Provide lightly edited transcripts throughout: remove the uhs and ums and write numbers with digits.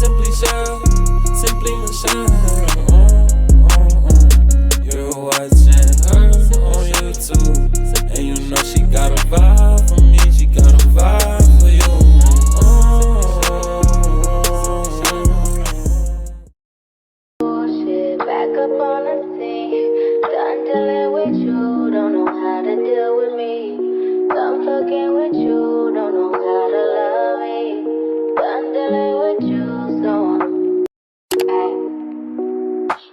Simply Michelle, Simply Michelle. You're watching her on YouTube, and you know she got a vibe for me, she got a vibe for you. Bullshit, back up on the scene. Done dealing with you, don't know how to deal with me. Done fucking with you, don't know how to love me. Done dealing with you, so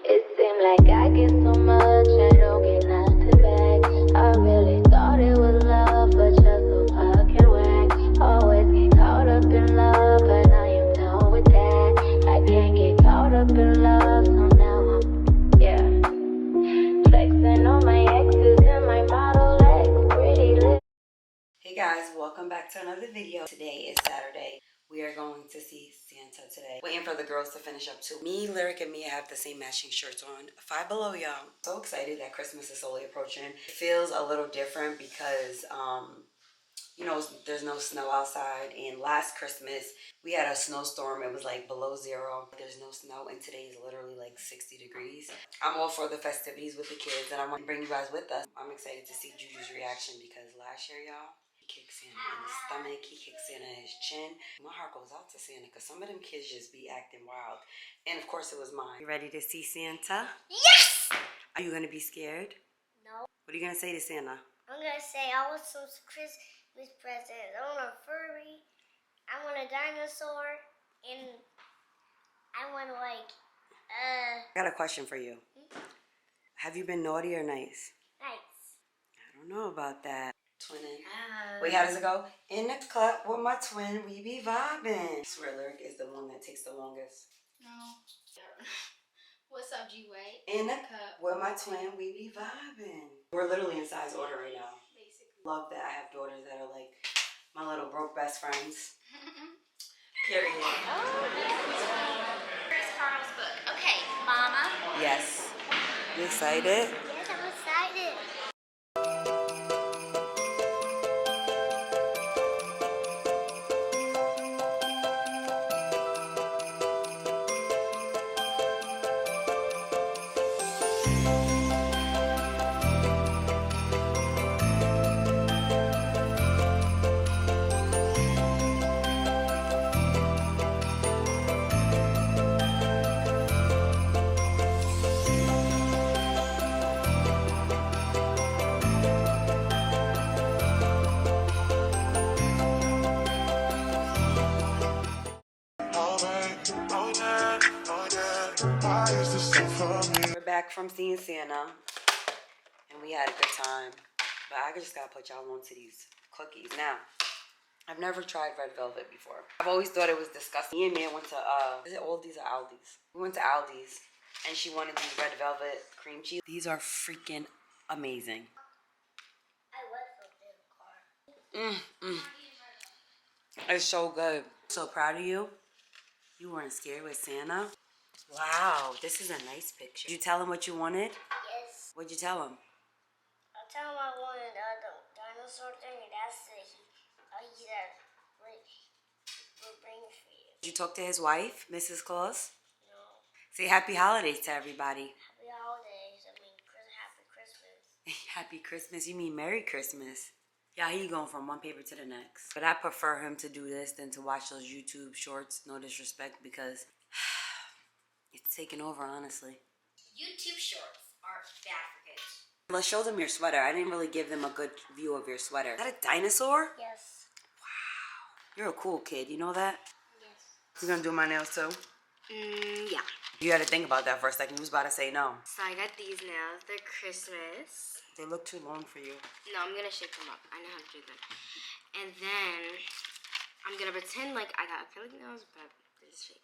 it seemed like I get so much, I don't get nothing back. I really thought it was love, but you're so fucking whack. Always get caught up in love, but now you know with that. I can't get caught up in love, so now I'm, flexing on my exes and my Model X, pretty lit. Hey guys, welcome back to another video. Today is Saturday. We are going to see Santa today. Waiting for the girls to finish up too. Me, Lyric, and Mia have the same matching shirts on. Five Below, y'all. So excited that Christmas is slowly approaching. It feels a little different because, you know, there's no snow outside. And last Christmas, we had a snowstorm. It was like below zero. There's no snow, and today is literally like 60 degrees. I'm all for the festivities with the kids, and I want to bring you guys with us. I'm excited to see Juju's reaction because last year, y'all, he kicked Santa in his stomach. He kicked Santa in his chin. My heart goes out to Santa because some of them kids just be acting wild. And of course, it was mine. You ready to see Santa? Yes! Are you going to be scared? No. What are you going to say to Santa? I'm gonna say I want some Christmas presents. I want a furry, I want a dinosaur, and I want I got a question for you. Have you been naughty or nice? nice. I don't know about that. Twinning. Wait, how does it go? In the club with my twin, we be vibing. I swear Lyric is the one that takes the longest. No. What's up, G-Way? In the cup with my twin, we be vibing. We're literally in size order right now. Basically. Love that I have daughters that are like my little broke best friends. Period. Here's Carl's book. Okay, Mama. Yes. You excited? Yes, I'm excited. We're back from seeing Santa, and we had a good time. But I just gotta put y'all onto these cookies. Now, I've never tried red velvet before. I've always thought it was disgusting. Me and Mia went to, is it Aldi's or Aldi's? We went to Aldi's, and she wanted these red velvet cream cheese. These are freaking amazing. I was in the car. It's so good. So proud of you. You weren't scared with Santa. Wow, this is a nice picture. Did you tell him what you wanted? Yes. What'd you tell him? I told him I wanted the dinosaur thing, and that's it. He said, we'll bring it for you. Did you talk to his wife, Mrs. Claus? No. Say happy holidays to everybody. Happy holidays. I mean, happy Christmas. Happy Christmas. You mean Merry Christmas. Yeah, he going from one paper to the next. But I prefer him to do this than to watch those YouTube shorts. No disrespect, because it's taking over, honestly. YouTube shorts are bad for kids. Let's show them your sweater. I didn't really give them a good view of your sweater. Is that a dinosaur? Yes. You're a cool kid. You know that? Yes. You gonna do my nails too? Yeah. You had to think about that for a second. You was about to say no. So I got these nails. They're Christmas. They look too long for you. No, I'm gonna shake them up. I know how to do them. And then I'm gonna pretend like I got acrylic nails, but they're just fake.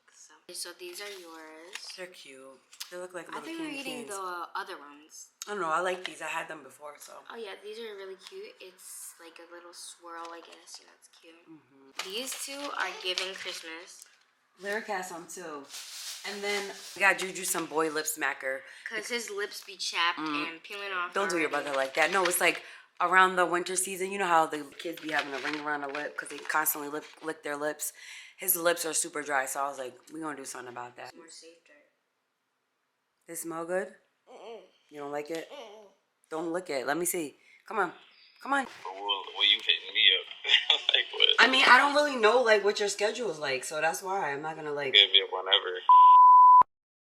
So these are yours. They're cute. They look like I little think we're candy eating canes. the other ones. I don't know. I like these. I had them before, so. Oh yeah, these are really cute. It's like a little swirl, I guess. You know, it's cute. These two are giving Christmas. Lyric has some too. And then we got Juju some boy lip smacker. Because his lips be chapped and peeling off. Don't do your brother like that. No, it's like around the winter season. You know how the kids be having a ring around the lip because they constantly lick their lips. His lips are super dry, so I was like, we're gonna do something about that. More safe dirt. Does it smell good? You don't like it? Don't lick it. Let me see. Come on. Come on. Well, you hitting me up. Like what? I mean, I don't really know like what your schedule is like, so that's why I'm not gonna like. Give me whenever.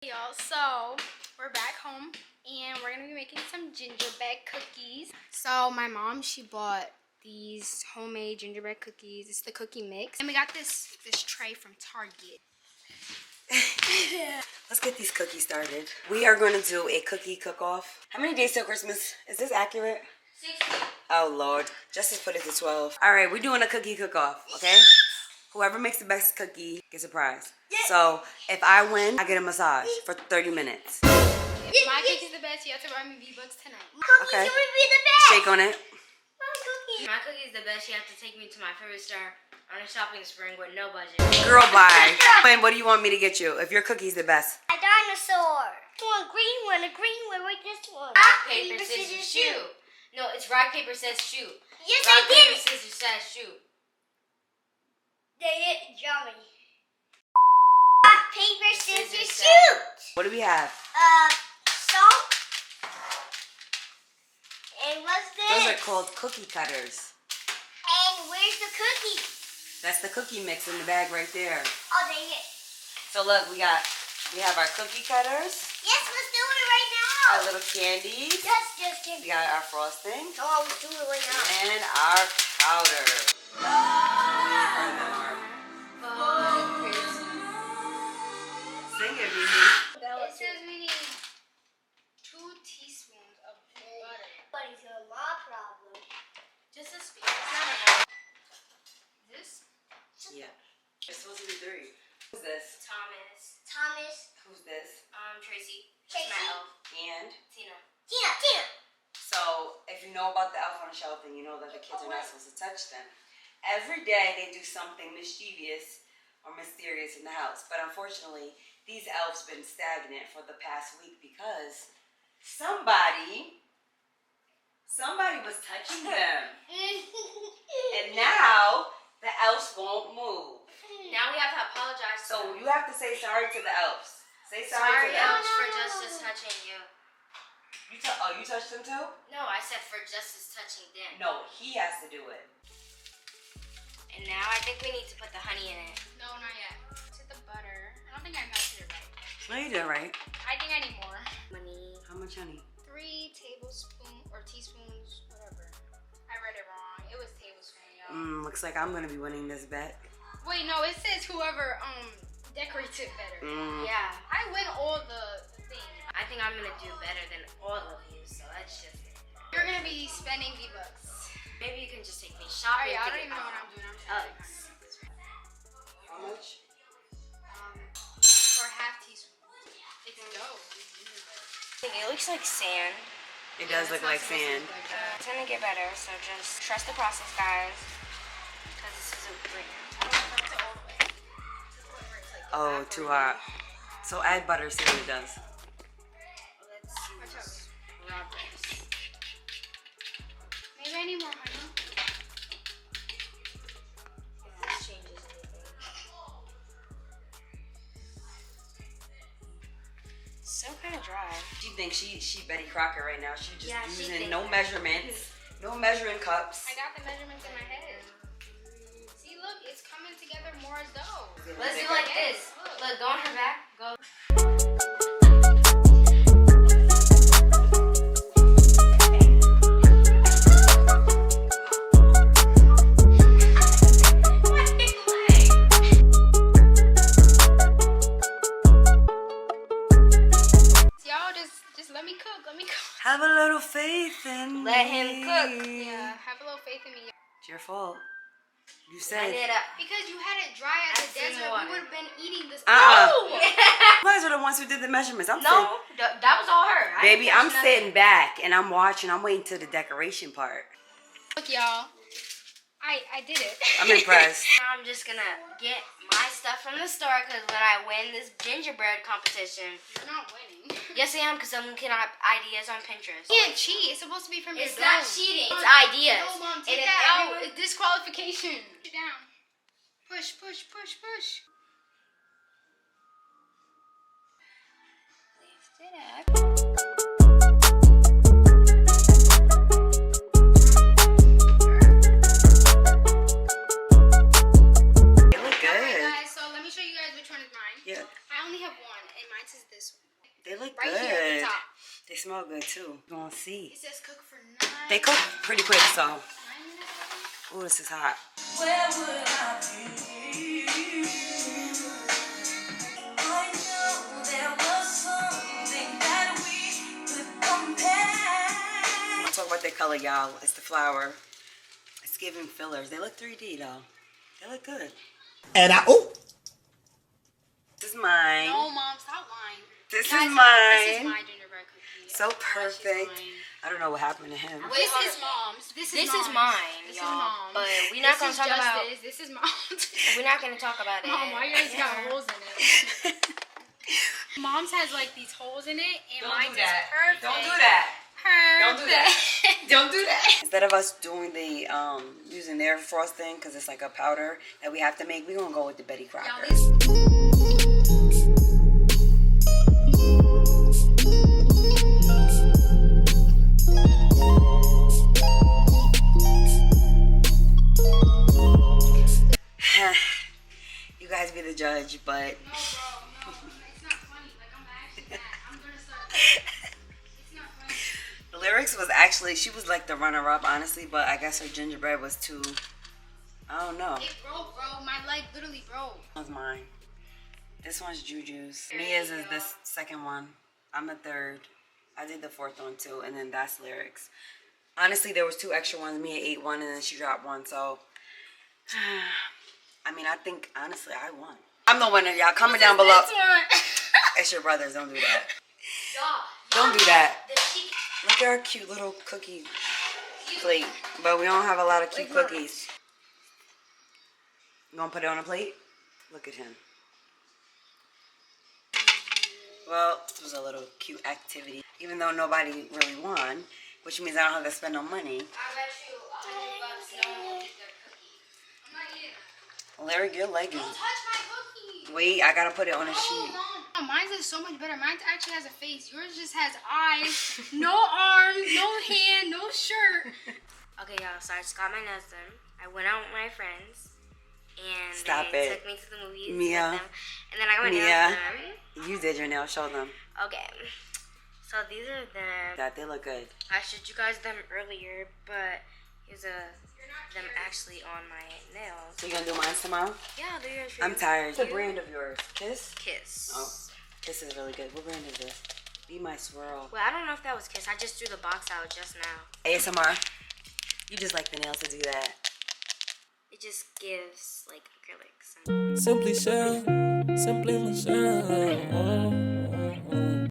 Hey y'all, so we're back home and we're gonna be making some gingerbread cookies. So my mom, she bought these homemade gingerbread cookies. It's the cookie mix, and we got this tray from Target. Let's get these cookies started. We are going to do a cookie cook-off. How many days till Christmas? Is this accurate? 60. Oh, Lord. Justice put it to 12. All right, we're doing a cookie cook-off, okay? Whoever makes the best cookie gets a prize. So, if I win, I get a massage for 30 minutes. If my cookie's the best, you have to buy me V-Bucks tonight. Okay. Cookies would be the best. Shake on it. My cookie's the best. You have to take me to my favorite store on a shopping spree with no budget. Girl, bye. And what do you want me to get you if your cookie's the best? A dinosaur. One green one, a green one, like this one. Rock, paper, scissors, shoot. No, it's rock, paper, scissors, shoot. Yes, Rock, I did paper, it. scissors, shoot. They hit Johnny. Rock, paper, scissors, shoot. What do we have? Salt. And what's this? Those are called cookie cutters. And where's the cookie? That's the cookie mix in the bag right there. Oh, dang it. So look, we have our cookie cutters, Yes, let's do it right now. our little candies, Yes, just we kidding. got our frosting, Oh, let's do it right now. and our powder. Sing it, Mimi. It says we need 2 teaspoons of butter. But it's my problem. Just a spoon. It's not enough. This? Yeah. It's supposed to be 3. Who's this? Thomas. Thomas. Who's this? Tracy. Tracy. That's my elf. And Tina. Tina. so if you know about the elf on the shelf, then you know that the kids are not supposed to touch them. Every day they do something mischievous or mysterious in the house. But unfortunately, these elves been stagnant for the past week because somebody was touching them. And now the elves won't move. Now we have to apologize to So them. you have to say sorry to the elves. Say sorry, Sorry, to them. elves, for justice touching you. You touched them too? No, I said for justice touching them. No, he has to do it. And now I think we need to put the honey in it. No, not yet. To the butter. I don't think I melted it right. No, you did it right. I think I need more. Honey. How much honey? 3 tablespoons or teaspoons, whatever. I read it wrong. It was tablespoon, y'all. Looks like I'm gonna be winning this bet. Wait, no, it says whoever decorates it better. Yeah. I win all the things. I think I'm gonna do better than all of you, so that's just it. You're gonna be spending V-Bucks. Maybe you can just take me shopping. Alright, I don't even know what I'm doing. I'm trying to How much? or half teaspoon. It's dough. It looks like sand. It does look like sand. It's gonna get better, so just trust the process, guys. Because this is a brand. Oh, too hot. So add butter, see what it does. Let's use progress. Maybe I need more honey. If this changes anything. So kind of dry. She thinks she Betty Crocker right now. She just Yeah, she using thinks no that. measurements, no measuring cups. I got the measurements in my head. See, look, it's coming together more as dough. Let's do like this. Look, go on her back. Go. Y'all just let me cook. Let me cook. Have a little faith in Let me. him cook. Yeah, have a little faith in me. It's your fault. You I said. did it. Because you had it dry as Add a some desert, water. we would have been eating this. You guys are the ones who did the measurements. I'm No, that was all her. I sitting, baby, didn't I'm touch nothing. sitting back and I'm watching. I'm waiting to the decoration part. Look, y'all. I did it. I'm impressed. Now I'm just gonna get my stuff from the store because when I win this gingerbread competition, You're not winning. yes I am because I'm looking at ideas on Pinterest. You can't cheat. It's supposed to be from It's your not dome. cheating. It's ideas. No, Mom, And take if that out. everyone- It's disqualification. Sit down. Push, push, push, push. Lift it up. They look good. Alright guys, so let me show you guys which one is mine. Yeah. I only have one, and mine says this one. They look Right good. here at the top. They smell good too. We're gonna see. It says cook for 9. They cook pretty quick, so. 9 minutes, I think. Ooh, this is hot. Where would I be? I know there was something that we could compare. I'm gonna talk about their color, y'all. It's the flower. It's giving fillers. They look 3D though. They look good. And This is mine. No, Mom, stop lying. This Guys, is mine. This is my gingerbread cookie. So Oh, she's perfect. lying. I don't know what happened to him. This is Mom's. This This Mom's. is mine, This y'all. is Mom's. But we're not gonna This is talk about. Justice. This is Mom's. We're not gonna talk about it. Mom, why yours got holes in it? Mom's has like these holes in it, and mine's is perfect. Don't do that. Perfect. Don't do that. Instead of us doing the using their frosting because it's like a powder that we have to make, we're gonna go with the Betty Crocker. Y'all, this. You guys be the judge, but No, bro, no, it's not funny. Like, I'm actually mad. I'm gonna start. It's not funny. the lyrics was actually, she was like the runner-up, honestly, but I guess her gingerbread was too, I don't know. It broke, bro. My leg literally broke. That was mine. This one's Juju's. Mia's is this second one. I'm the third. I did the fourth one too, and then that's lyrics. Honestly, there was 2 extra ones. Mia ate one, and then she dropped one, so... I mean, I think, honestly, I won. I'm the winner, y'all. Comment down below. This one. It's your brothers. Don't do that. Y'all, Don't do that. the chicken. Look at our cute little cookie plate. But we don't have a lot of cute cookies. You gonna put it on a plate? Look at him. Well, this was a little cute activity. Even though nobody really won, which means I don't have to spend no money. I bet you $100 no one will eat their cookie. I'm not eating that. Larry, your leg Don't is... touch my cookie. Wait, I gotta put it on a Oh, sheet. Mom. Mine is so much better. Mine actually has a face. Yours just has eyes, no arms, no hand, no shirt. Okay, y'all. So I just got my nails done. I went out with my friends, and Stop they it. took me to the movies. Mia. With them, and then I got my Mia. nails done. You did your nails. Show them. Okay. So these are them. That they look good. I showed you guys them earlier, but here's them actually on my nails. So you gonna do mine tomorrow? Yeah, they're yours. I'm tired. What's the brand of yours? Kiss? Kiss. Oh, Kiss is really good. What brand is this? Be My Swirl. Well, I don't know if that was Kiss. I just threw the box out just now. ASMR. You just like the nails to do that. It just gives like acrylics. Simply Michelle.